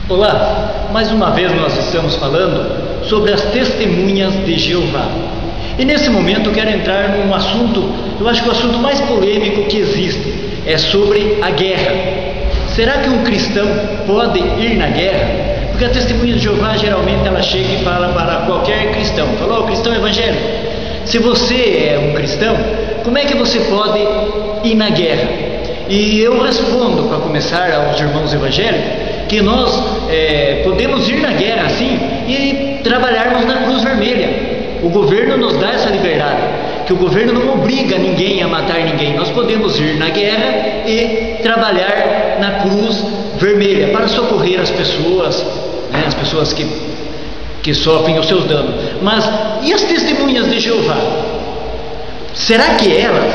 Olá, mais uma vez nós estamos falando sobre as testemunhas de Jeová. E nesse momento eu quero entrar num assunto, eu acho que o assunto mais polêmico que existe é sobre a guerra. Será que um cristão pode ir na guerra? Porque a testemunha de Jeová geralmente ela chega e fala para qualquer cristão, fala, cristão evangélico, se você é um cristão, como é que você pode ir na guerra? E eu respondo, para começar, aos irmãos evangélicos, que nós podemos ir na guerra sim e trabalharmos na Cruz Vermelha. O governo nos dá essa liberdade, que o governo não obriga ninguém a matar ninguém. Nós podemos ir na guerra e trabalhar na Cruz Vermelha para socorrer as pessoas, as pessoas que sofrem os seus danos. Mas e as testemunhas de Jeová? Será que elas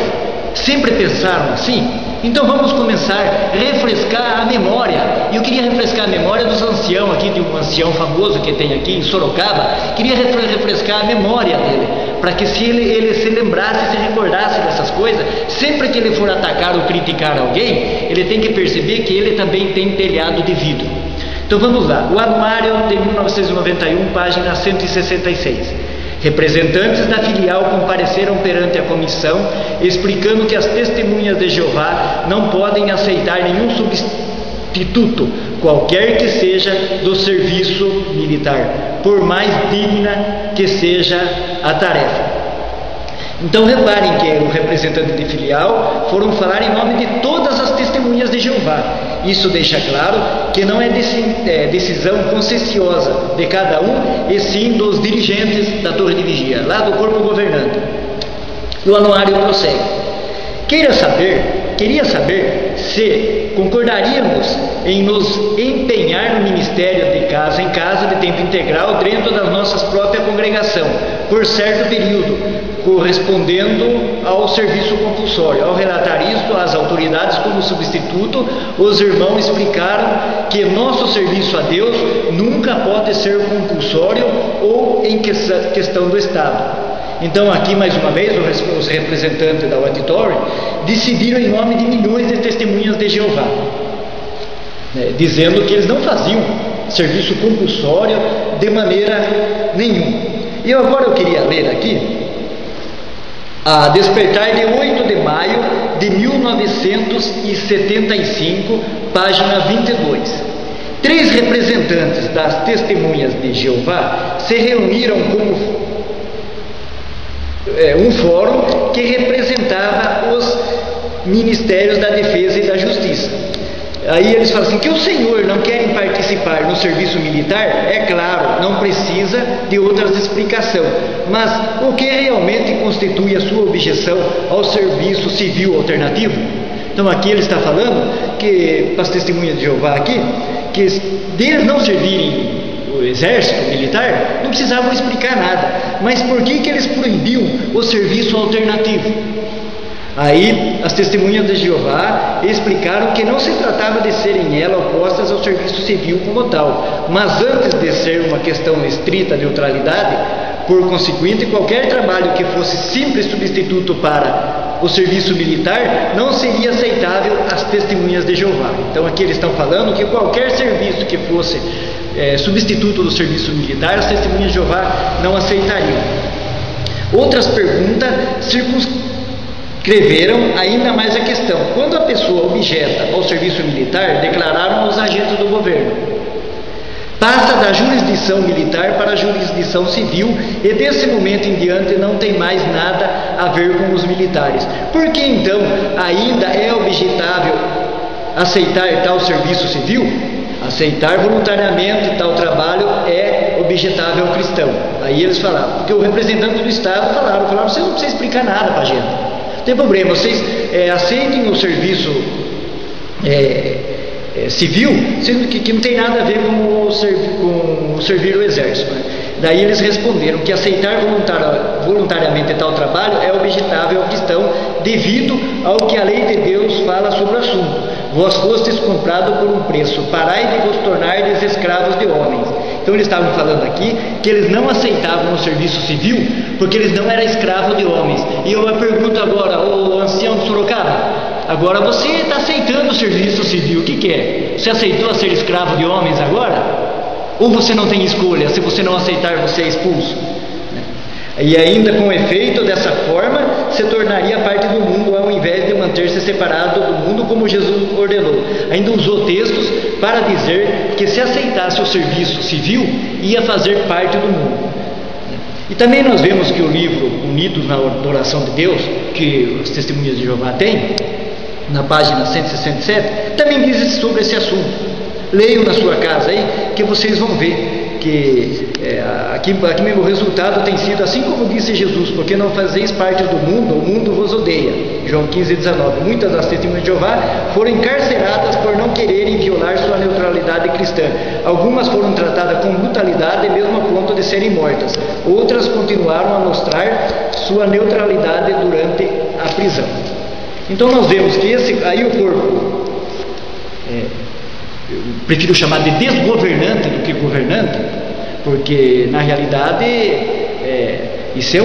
sempre pensaram assim? Então vamos começar a refrescar a memória. Eu queria refrescar a memória dos anciãos aqui, de um ancião famoso que tem aqui em Sorocaba. Queria refrescar a memória dele, para que se ele se lembrasse, se recordasse dessas coisas, sempre que ele for atacar ou criticar alguém, ele tem que perceber que ele também tem telhado de vidro. Então vamos lá, o Anuário de 1991, página 166. Representantes da filial compareceram perante a comissão, explicando que as testemunhas de Jeová não podem aceitar nenhum substituto, qualquer que seja, do serviço militar, por mais digna que seja a tarefa. Então reparem que o representante de filial foram falar em nome de todas as testemunhas de Jeová. Isso deixa claro que não é decisão conscienciosa de cada um, e sim dos dirigentes da torre de vigia, lá do corpo governante. O anuário prossegue. Queria saber se concordaríamos em nos empenhar no ministério de casa em casa de tempo integral dentro da nossa própria congregação, por certo período, correspondendo ao serviço compulsório. Ao relatar isto às autoridades como substituto, os irmãos explicaram que nosso serviço a Deus nunca pode ser compulsório ou em questão do Estado. Então aqui mais uma vez os representantes da auditório decidiram em nome de milhões de testemunhas de Jeová, dizendo que eles não faziam serviço compulsório de maneira nenhuma. E agora eu queria ler aqui a despertar de 8 de maio de 1975, página 22. 3 representantes das testemunhas de Jeová se reuniram como um fórum que representava os ministérios da defesa e da justiça. Aí eles falam assim, que o senhor não querem participar no serviço militar, é claro, não precisa de outras explicações, mas o que realmente constitui a sua objeção ao serviço civil alternativo? Então aqui ele está falando que, para as testemunhas de Jeová aqui, que deles não servirem o exército militar, não precisavam explicar nada, mas por que eles proibiam o serviço alternativo? Aí as testemunhas de Jeová explicaram que não se tratava de serem elas opostas ao serviço civil como tal, mas antes de ser uma questão estrita de neutralidade, por conseguinte, qualquer trabalho que fosse simples substituto para o serviço militar não seria aceitável às testemunhas de Jeová. Então aqui eles estão falando que qualquer serviço que fosse substituto do serviço militar, as testemunhas de Jeová não aceitariam. Outras perguntas circunscreveram ainda mais a questão. Quando a pessoa objeta ao serviço militar, declararam os agentes do governo, passa da jurisdição militar para a jurisdição civil, e desse momento em diante não tem mais nada a ver com os militares. Por que então ainda é objetável aceitar tal serviço civil? Aceitar voluntariamente tal trabalho é objetável ao cristão. Aí eles falaram, porque o representante do Estado falaram, vocês não precisam explicar nada para a gente, não tem problema, vocês aceitem o serviço civil, sendo que não tem nada a ver com servir o exército, Daí eles responderam que aceitar voluntariamente tal trabalho é objetável ao cristão, devido ao que a lei de Deus fala sobre o assunto. Vós fostes comprado por um preço, parai de vos tornardes escravos de homens. Então eles estavam falando aqui que eles não aceitavam o serviço civil porque eles não eram escravos de homens. E eu pergunto agora, o ancião de Sorocaba, Agora você está aceitando o serviço civil, o que que é? Você aceitou ser escravo de homens agora? Ou você não tem escolha? Se você não aceitar, você é expulso. E ainda com efeito, dessa forma, se tornaria parte do mundo, ao invés de manter-se separado do mundo como Jesus ordenou. Ainda usou textos para dizer que se aceitasse o serviço civil, ia fazer parte do mundo. E também nós vemos que o livro Unidos na Oração de Deus, que as Testemunhas de Jeová têm, na página 167, também diz sobre esse assunto. Leiam na sua casa aí, que vocês vão ver que aqui mesmo o resultado tem sido assim como disse Jesus: porque não fazeis parte do mundo, o mundo vos odeia. João 15:19. Muitas das testemunhas de Jeová foram encarceradas por não quererem violar sua neutralidade cristã. Algumas foram tratadas com brutalidade, mesmo a ponto de serem mortas. Outras continuaram a mostrar sua neutralidade durante a prisão. Então nós vemos que aí o corpo, eu prefiro chamar de desgovernante do que governante, porque na realidade isso é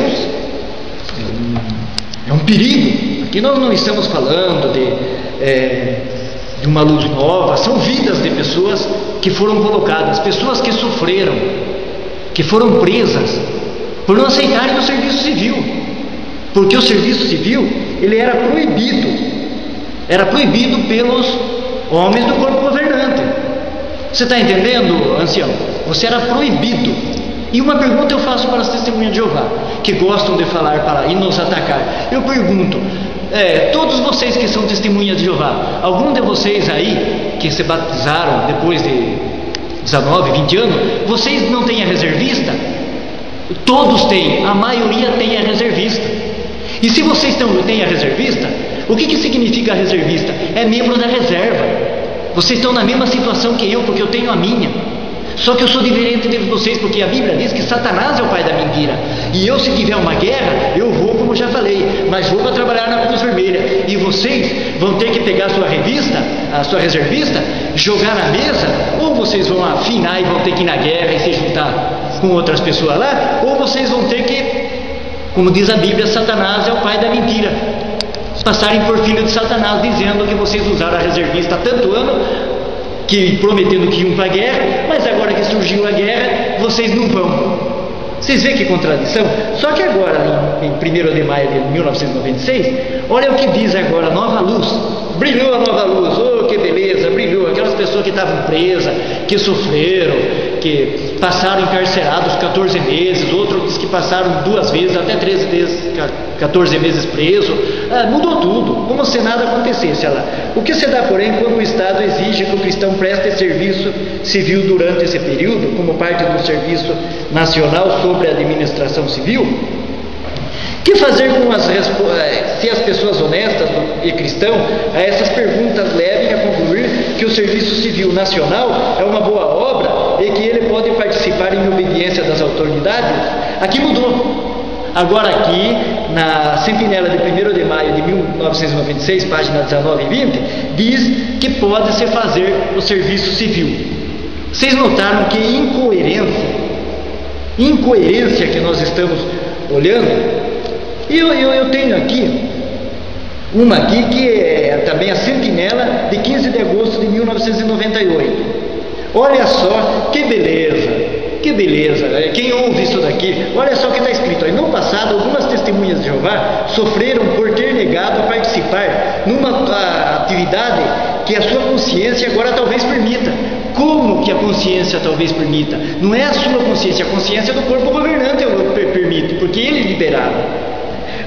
um perigo. Aqui nós não estamos falando de uma luz nova, são vidas de pessoas que foram colocadas, pessoas que sofreram, que foram presas por não aceitarem o serviço civil, porque o serviço civil ele era proibido pelos homens do corpo governante. Você está entendendo, ancião? Você era proibido. E uma pergunta eu faço para as testemunhas de Jeová, que gostam de falar para e nos atacar. Eu pergunto, todos vocês que são testemunhas de Jeová, algum de vocês aí, que se batizaram depois de 19, 20 anos, vocês não têm a reservista? Todos têm, a maioria tem a reservista. E se vocês têm a reservista, o que significa a reservista? É membro da reserva. Vocês estão na mesma situação que eu, porque eu tenho a minha. Só que eu sou diferente de vocês, porque a Bíblia diz que Satanás é o pai da mentira. E eu, se tiver uma guerra, eu vou, como já falei, mas vou para trabalhar na Cruz Vermelha. E vocês vão ter que pegar a sua reservista, jogar na mesa, ou vocês vão afinar e vão ter que ir na guerra e se juntar com outras pessoas lá, ou vocês vão ter que, como diz a Bíblia, Satanás é o pai da mentira, passarem por filho de Satanás, dizendo que vocês usaram a reservista há tanto ano, que prometendo que iam para a guerra, mas agora que surgiu a guerra, vocês não vão. Vocês veem que contradição? Só que agora, em 1º de maio de 1996, olha o que diz agora, nova luz. Brilhou a nova luz, oh que beleza, brilhou. Aquelas pessoas que estavam presas, que sofreram, que passaram encarcerados 14 meses, outros diz que passaram 2 vezes, até 13 vezes, 14 meses preso. Mudou tudo, como se nada acontecesse. Olha lá. O que se dá, porém, quando o Estado exige que o cristão preste serviço civil durante esse período, como parte do Serviço Nacional sobre a Administração Civil? Que fazer se as pessoas honestas e cristãos a essas perguntas levem a concluir que o Serviço Civil Nacional é uma boa obra e que ele pode participar em obediência das autoridades? Aqui mudou. Agora aqui, na Sentinela de 1º de maio de 1996, página 19 e 20, diz que pode-se fazer o serviço civil. Vocês notaram que incoerência que nós estamos olhando? Eu tenho aqui uma aqui que é também a Sentinela de 15 de agosto de 1998. Olha só que beleza, que beleza. Quem ouve isso daqui, olha só o que está escrito aí. No passado, algumas testemunhas de Jeová sofreram por ter negado a participar numa atividade que a sua consciência agora talvez permita. Como que a consciência talvez permita? Não é a sua consciência, a consciência do corpo governante permite, porque ele liberava.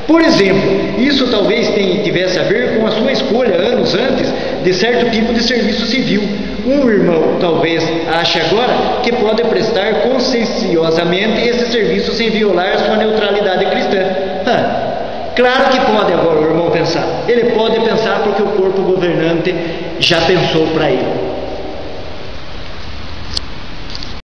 Por exemplo, isso talvez tivesse a ver com a sua escolha anos antes de certo tipo de serviço civil. Um irmão talvez ache agora que pode prestar conscienciosamente esse serviço sem violar sua neutralidade cristã. Claro que pode agora o irmão pensar. Ele pode pensar porque o corpo governante já pensou para ele.